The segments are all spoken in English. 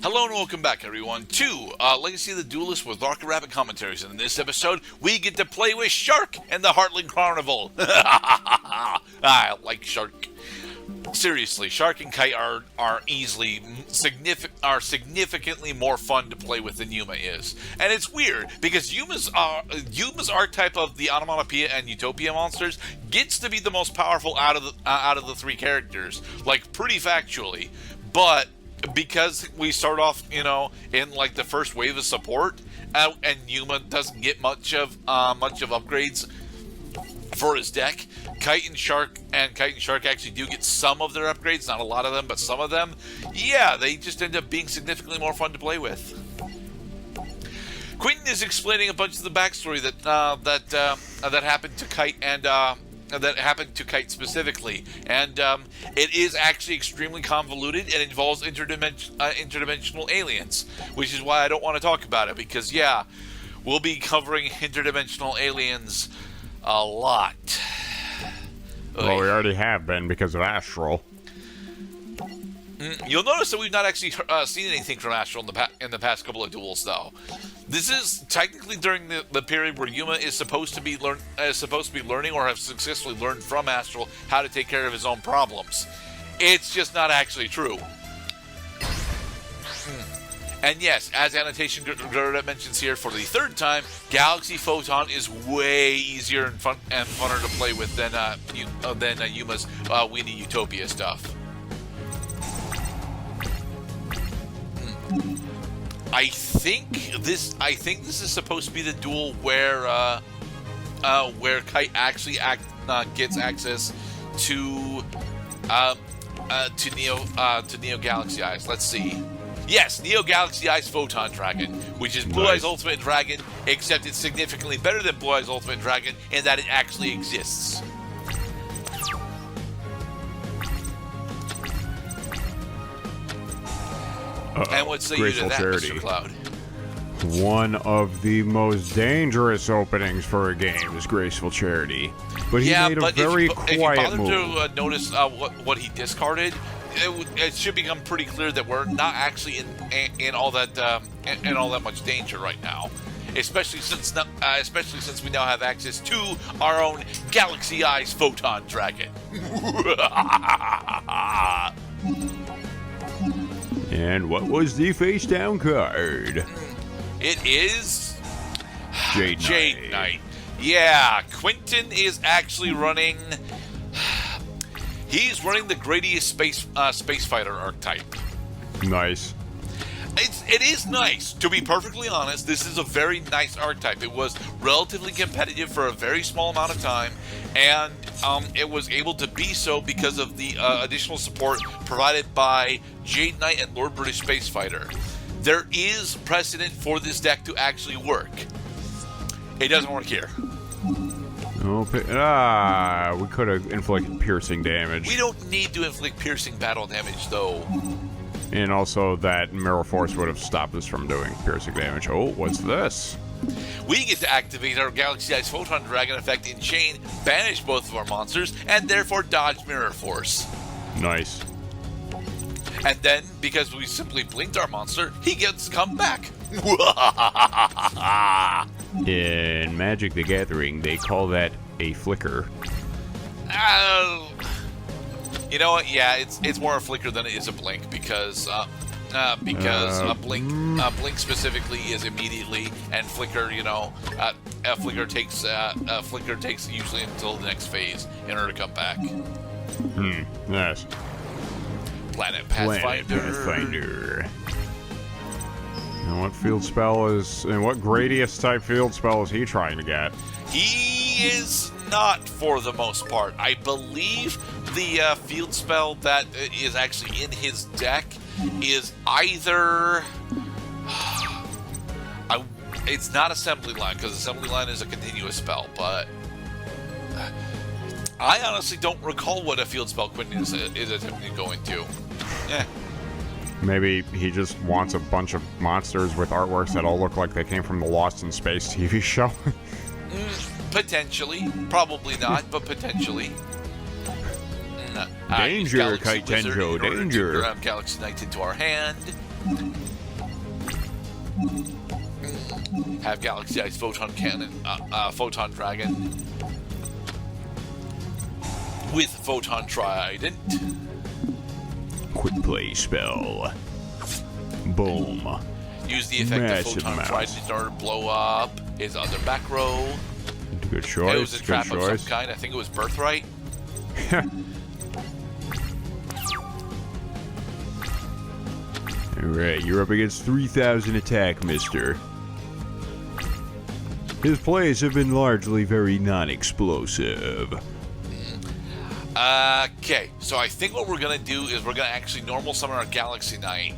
Hello and welcome back, everyone, to Legacy of the Duelist with Rocket Rabbit Commentaries. And in this episode, we get to play with Shark and the Heartland Carnival. I like Shark. Seriously, Shark and Kite are significantly more fun to play with than Yuma is. And it's weird, because Yuma's archetype of the Onomatopoeia and Utopia monsters gets to be the most powerful out of the three characters, like, pretty factually. But because we start off, in like the first wave of support, and Yuma doesn't get much of upgrades for his deck, Kite and Shark actually do get some of their upgrades, not a lot of them, but some of them. Yeah, they just end up being significantly more fun to play with. Quentin is explaining a bunch of the backstory that happened to Kite and that happened to Kite specifically, and it is actually extremely convoluted and involves interdimensional aliens, which is why I don't want to talk about it, because yeah, we'll be covering interdimensional aliens a lot. Well, we already have been because of Astral. You'll notice that we've not actually seen anything from Astral in the past couple of duels, though. This is technically during the period where Yuma is supposed to be learning or have successfully learned from Astral how to take care of his own problems. It's just not actually true. And yes, as Annotation Gerda mentions here for the third time, Galaxy Photon is way easier and funner to play with than Yuma's Weenie Utopia stuff. I think this is supposed to be the duel where Kite actually gets access to Neo Galaxy Eyes. Let's see. Yes, Neo Galaxy Eyes Photon Dragon, which is Blue Eyes Ultimate Dragon, except it's significantly better than Blue Eyes Ultimate Dragon in that it actually exists. And what say you to that, Charity. Mr. Cloud? One of the most dangerous openings for a game is Graceful Charity. But he made a very quiet move. If you bother to notice what he discarded, it should become pretty clear that we're not actually in all that much danger right now. Especially since we now have access to our own Galaxy Eyes Photon Dragon. And what was the face down card? It is Jade Knight. Yeah, Quentin is actually running. He's running the Gradius Space Fighter archetype. Nice. It is nice. To be perfectly honest, this is a very nice archetype. It was relatively competitive for a very small amount of time, and it was able to be so because of the additional support provided by Jade Knight and Lord British Space Fighter. There is precedent for this deck to actually work. It doesn't work here. Oh, we could have inflicted piercing damage. We don't need to inflict piercing battle damage, though. And also that Mirror Force would have stopped us from doing piercing damage. Oh, what's this? We get to activate our Galaxy Eyes Photon Dragon effect in chain, banish both of our monsters, and therefore dodge Mirror Force. Nice. And then, because we simply blinked our monster, he gets to come back. In Magic the Gathering, they call that a flicker. You know what? Yeah, it's more a flicker than it is a blink because a blink specifically is immediately, and flicker, a flicker takes usually until the next phase in order to come back. Yes. Planet Pathfinder. And what field spell and what Gradius type field spell is he trying to get? He is not, for the most part. I believe the field spell that is actually in his deck is either... it's not Assembly Line, because Assembly Line is a continuous spell, but... I honestly don't recall what a field spell Quentin is attempting to go into. Yeah. Maybe he just wants a bunch of monsters with artworks that all look like they came from the Lost in Space TV show. Potentially. Probably not, but potentially. Danger, Kite Tenjo, danger. Galaxy Knight into our hand. have Galaxy Eyes Photon Cannon, Photon Dragon with Photon Trident. Quick play spell. Boom. Use the effect Massive of Photon amounts. Trident in order to blow up his other back row. Good choice. It was a trap of some kind. I think it was Birthright. Alright, you're up against 3,000 attack, mister. His plays have been largely very non-explosive. Okay, so I think what we're gonna do is we're gonna actually normal summon our Galaxy Knight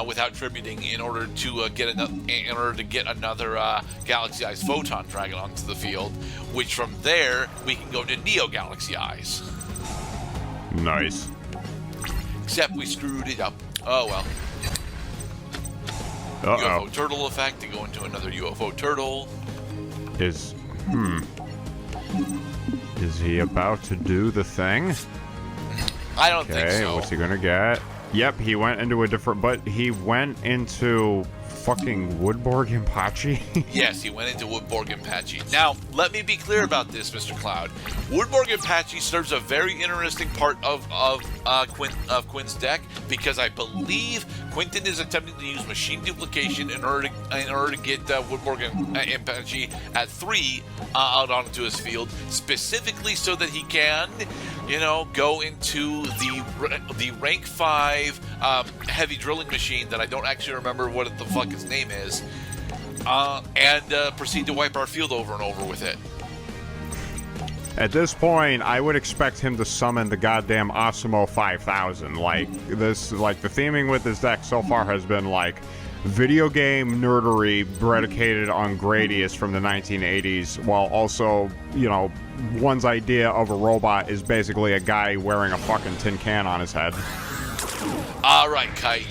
without tributing in order to get another Galaxy Eyes Photon Dragon onto the field, which from there we can go to Neo Galaxy Eyes. Nice. Except we screwed it up. Oh well. Uh-oh. UFO turtle effect to go into another UFO turtle. Is he about to do the thing? I don't think so. Okay, what's he gonna get? Yep, he went into a different, but he went into fucking Woodborg Impachi? Yes, he went into Woodborg Impachi. Now, let me be clear about this, Mr. Cloud. Woodborg Impachi serves a very interesting part of Quinn's deck, because I believe Quinton is attempting to use machine duplication in order to get Woodborg Impachi at 3 out onto his field, specifically so that he can, go into the rank 5 heavy drilling machine that I don't actually remember what the fuck his name is, and proceed to wipe our field over and over with it. At this point, I would expect him to summon the goddamn Osimo 5000. The theming with this deck so far has been video game nerdery predicated on Gradius from the 1980s, while also, one's idea of a robot is basically a guy wearing a fucking tin can on his head. Alright, Kite.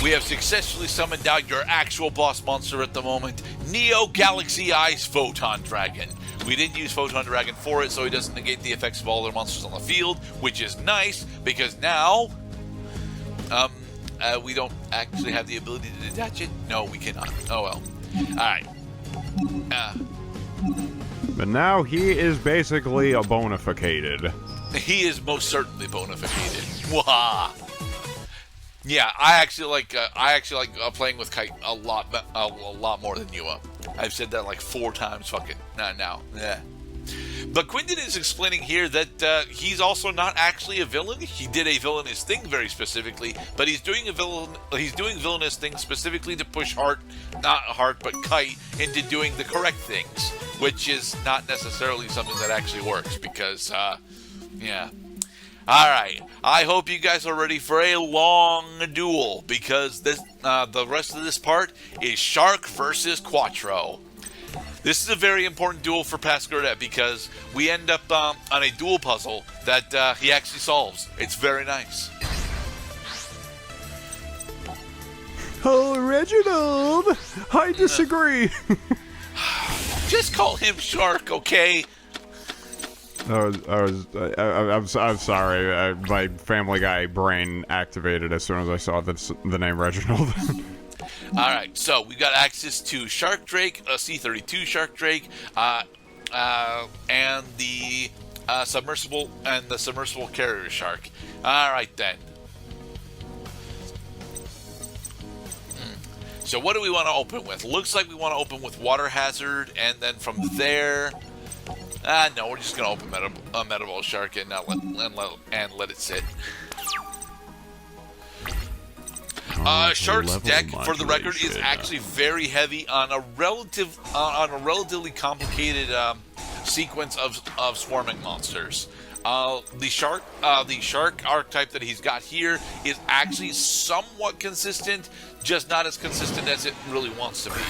We have successfully summoned out your actual boss monster at the moment, Neo Galaxy Eyes Photon Dragon. We didn't use Photon Dragon for it, so he doesn't negate the effects of all other monsters on the field, which is nice, because now, we don't actually have the ability to detach it. No, we cannot. Oh well. Alright. But now he is basically a bonificated. He is most certainly bonificated. Wah! Yeah, I actually like playing with Kite a lot more than Yuma. I've said that 4 times. Fuck it. Now. Yeah. But Quinton is explaining here that he's also not actually a villain. He did a villainous thing very specifically, but he's doing villainous things specifically to push Kite into doing the correct things, which is not necessarily something that actually works because, yeah. Alright, I hope you guys are ready for a long duel, because the rest of this part is Shark versus Quattro. This is a very important duel for Pasquaret because we end up on a duel puzzle that he actually solves. It's very nice. Oh, Reginald! I disagree! Just call him Shark, okay? I'm sorry. My Family Guy brain activated as soon as I saw the name Reginald. Alright, so we've got access to Shark Drake, a C-32 Shark Drake, and the submersible carrier shark. Alright then. So what do we want to open with? Looks like we want to open with Water Hazard, and then from there... no, we're just going to open a Metaball Shark and let it sit. Shark's deck, for the record, is actually very heavy on a relatively complicated sequence of swarming monsters. The shark archetype that he's got here is actually somewhat consistent, just not as consistent as it really wants to be.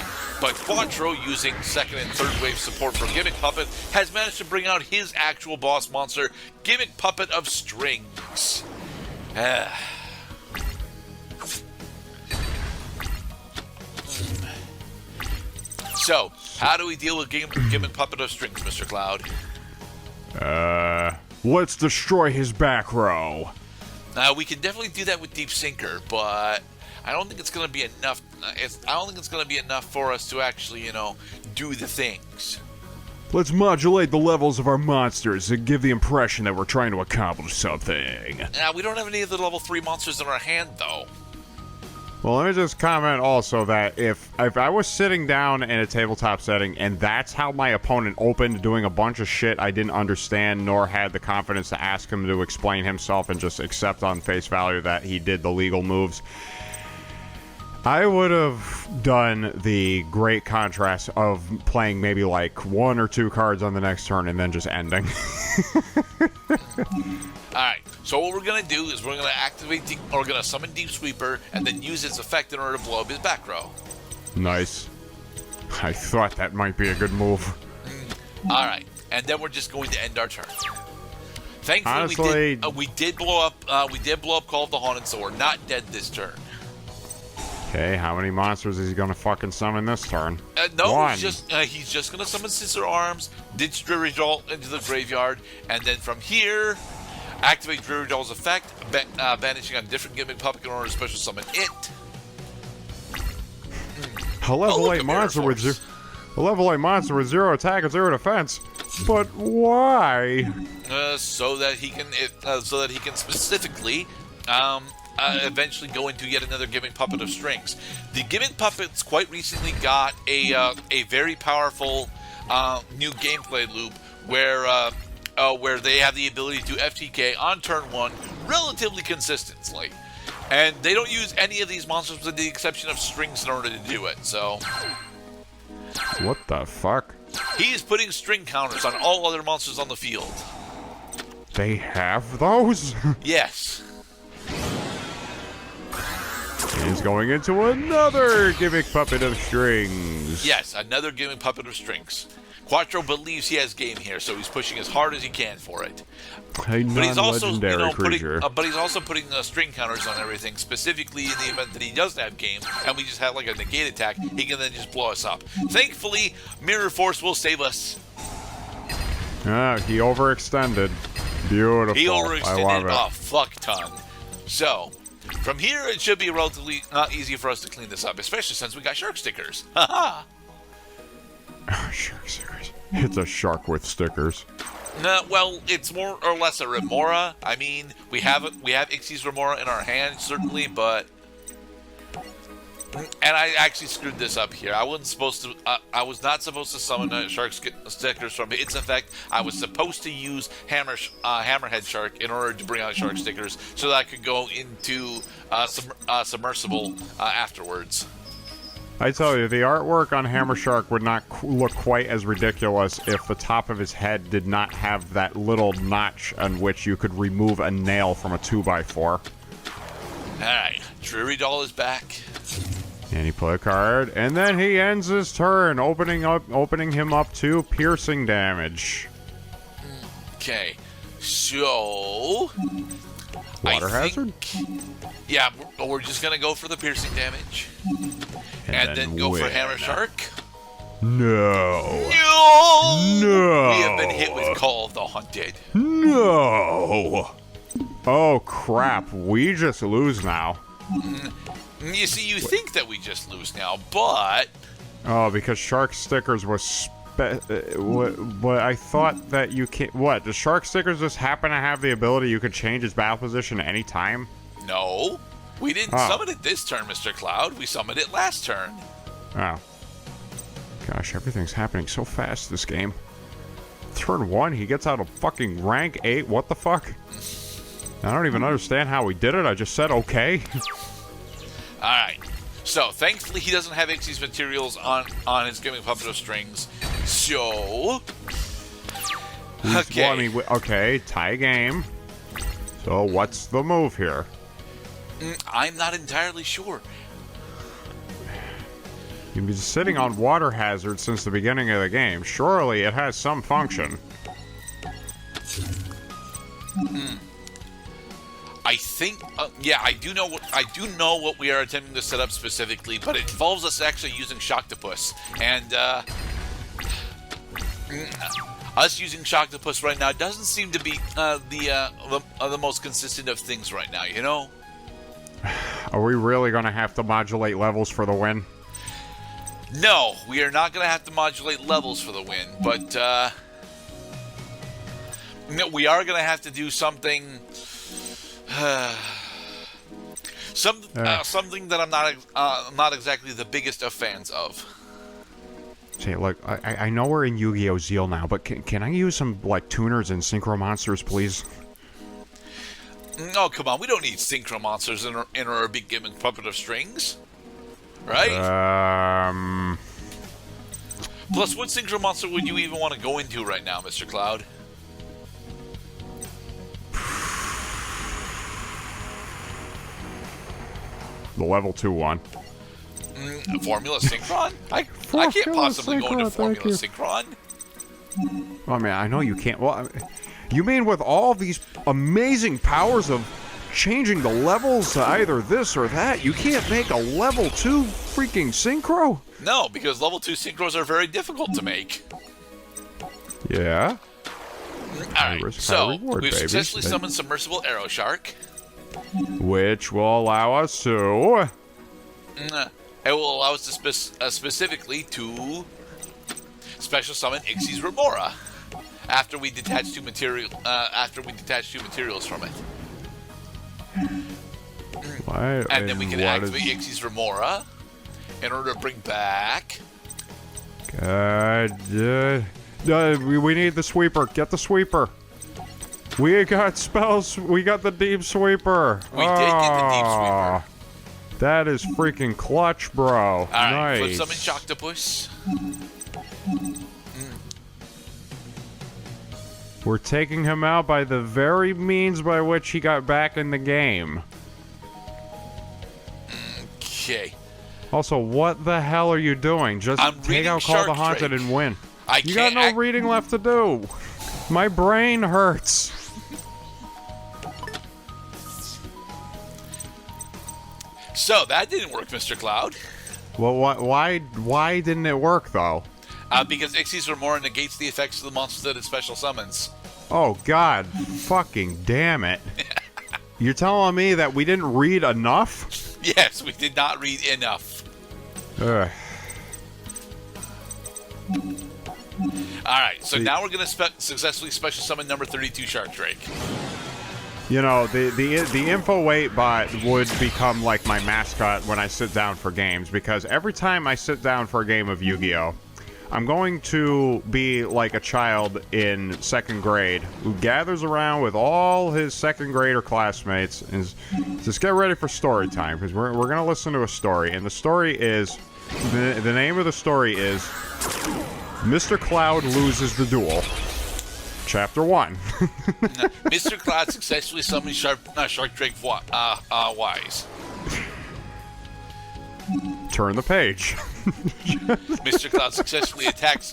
But Quattro, using second and third wave support for Gimmick Puppet, has managed to bring out his actual boss monster, Gimmick Puppet of Strings. So, how do we deal with Gimmick Puppet of Strings, Mr. Cloud? Let's destroy his back row. We can definitely do that with Deep Sinker, but I don't think it's going to be enough. I don't think it's going to be enough for us to actually, do the things. Let's modulate the levels of our monsters and give the impression that we're trying to accomplish something. We don't have any of the level 3 monsters in our hand, though. Well, let me just comment also that if I was sitting down in a tabletop setting and that's how my opponent opened, doing a bunch of shit I didn't understand nor had the confidence to ask him to explain himself and just accept on face value that he did the legal moves, I would have done the great contrast of playing maybe like 1 or 2 cards on the next turn and then just ending. Alright, so what we're going to do is we're going to activate, we're going to summon Deep Sweeper and then use its effect in order to blow up his back row. Nice. I thought that might be a good move. Alright, and then we're just going to end our turn. Thankfully, honestly, we did blow up Call of the Haunted, so we're not dead this turn. Okay, how many monsters is he gonna fucking summon this turn? No, 1. He's just gonna summon Scissor Arms, ditch Dreary Doll into the graveyard, and then from here, activate Dreary Doll's effect, banishing on different gimmick puppet in order to special summon it. A level 8 monster with a level 8 monster with 0 attack and 0 defense. But why? So that he can specifically eventually go into yet another gimmick puppet of strings. The gimmick puppets quite recently got a very powerful new gameplay loop where they have the ability to FTK on turn 1 relatively consistently, and they don't use any of these monsters with the exception of strings in order to do it. So what the fuck? he is putting string counters on all other monsters on the field. They have those? Yes. He's going into another gimmick puppet of strings. Yes, another gimmick puppet of strings. Quattro believes he has game here, so he's pushing as hard as he can for it. A non-legendary creature. But he's also putting string counters on everything, specifically in the event that he doesn't have game, and we just have like a negate attack, he can then just blow us up. Thankfully, Mirror Force will save us. Ah, he overextended. Beautiful. He I love overextended it. a fuck ton. So, from here, it should be relatively easy for us to clean this up, especially since we got shark stickers. Haha. Shark stickers. It's a shark with stickers. Well, it's more or less a Remora. I mean, we have Ixie's Remora in our hand, certainly, but... And I actually screwed this up here. I was not supposed to summon shark stickers from its effect. I was supposed to use Hammerhead Shark in order to bring out shark stickers so that I could go into submersible afterwards. I tell you, the artwork on Hammer Shark would not look quite as ridiculous if the top of his head did not have that little notch on which you could remove a nail from a 2x4. Alright, Dreary Doll is back. And he put a card, and then he ends his turn, opening him up to piercing damage. Okay, so... Water hazard? Yeah, we're just gonna go for the piercing damage. And then go for Hammer Shark. No. No! We have been hit with Call of the Haunted. No! Oh, crap. We just lose now. You see, you think that we just lose now, but... Oh, because Shark Stickers was... What I thought that you can't... What? Does Shark Stickers just happen to have the ability you could change his battle position any time? No. We didn't summon it this turn, Mr. Cloud. We summoned it last turn. Oh. Gosh, everything's happening so fast this game. Turn 1, he gets out of fucking rank 8. What the fuck? I don't even understand how we did it. I just said okay. Alright. So, thankfully, he doesn't have Ixie's materials on his gimmick puppet of strings. So... Okay. Well, okay, tie game. So, what's the move here? I'm not entirely sure. You've been sitting on water hazard since the beginning of the game. Surely it has some function. I think, yeah, I do know what we are attempting to set up specifically, but it involves us actually using Shocktopus, and us using Shocktopus right now doesn't seem to be the most consistent of things right now. You know. Are we really going to have to modulate levels for the win? No, we are not going to have to modulate levels for the win, but no, we are going to have to do something. Something that I'm not exactly the biggest of fans of. See, look, I know we're in Yu-Gi-Oh! Zeal now, but can I use some, like, tuners and synchro monsters, please? Oh, come on. We don't need synchro monsters in our big gimmick puppet of strings. Right? Plus, what synchro monster would you even want to go into right now, Mr. Cloud? The level 2 one. Formula Synchron? I can't possibly go into Formula Synchron. Well, I mean, I know you can't. Well, you mean with all these amazing powers of changing the levels to either this or that, you can't make a level 2 freaking synchro? No, because level 2 synchros are very difficult to make. Yeah. Alright, so we've successfully summoned Submersible Arrow Shark. Which will allow us to... It will allow us to specifically to special summon Ixie's Remora after we detach two materials from it. What? And then we can activate Ixie's Remora in order to bring back. We need the sweeper. Get the sweeper. We got spells. We got the deep sweeper. We did get the deep sweeper. That is freaking clutch, bro. Alright, nice. flip summon Shocktopus. We're taking him out by the very means by which he got back in the game. Okay. Also, what the hell are you doing? Just take out Call the Haunted and win. You got no reading left to do. My brain hurts. So, that didn't work, Mr. Cloud. Well, why didn't it work, though? Because Ixie's Remora negates the effects of the monsters that it special summons. Oh, God. Fucking damn it. You're telling me that we didn't read enough? Yes, we did not read enough. Ugh. Alright, so now we're going to successfully special summon number 32 Shark Drake. You know, the info wait bot would become like my mascot when I sit down for games, because every time I sit down for a game of Yu-Gi-Oh!, I'm going to be like a child in 2nd grade who gathers around with all his 2nd grader classmates and just get ready for story time, because we're going to listen to a story. And the story is, the name of the story is Mr. Cloud Loses the Duel. Chapter 1. Mr. Cloud successfully summoned Shark Drake Wise. Turn the page. Mr. Cloud successfully attacks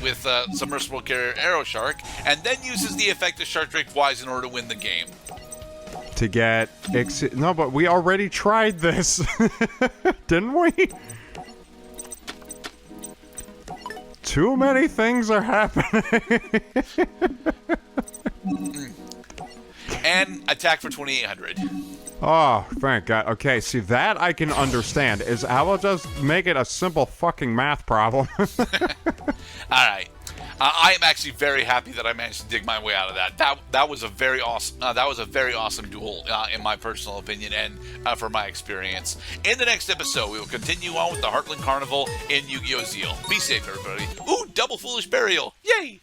with Submersible Arrow Shark, and then uses the effect of Shark Drake Wise in order to win the game. To get... No, but we already tried this. Didn't we? Too many things are happening. And attack for 2,800. Oh, thank God. Okay, see, that I can understand. How about just make it a simple fucking math problem? Alright. I am actually very happy that I managed to dig my way out of that. That was a very awesome duel, in my personal opinion, and for my experience. In the next episode, we will continue on with the Heartland Carnival in Yu-Gi-Oh! Zeal. Be safe, everybody. Ooh, double Foolish Burial. Yay!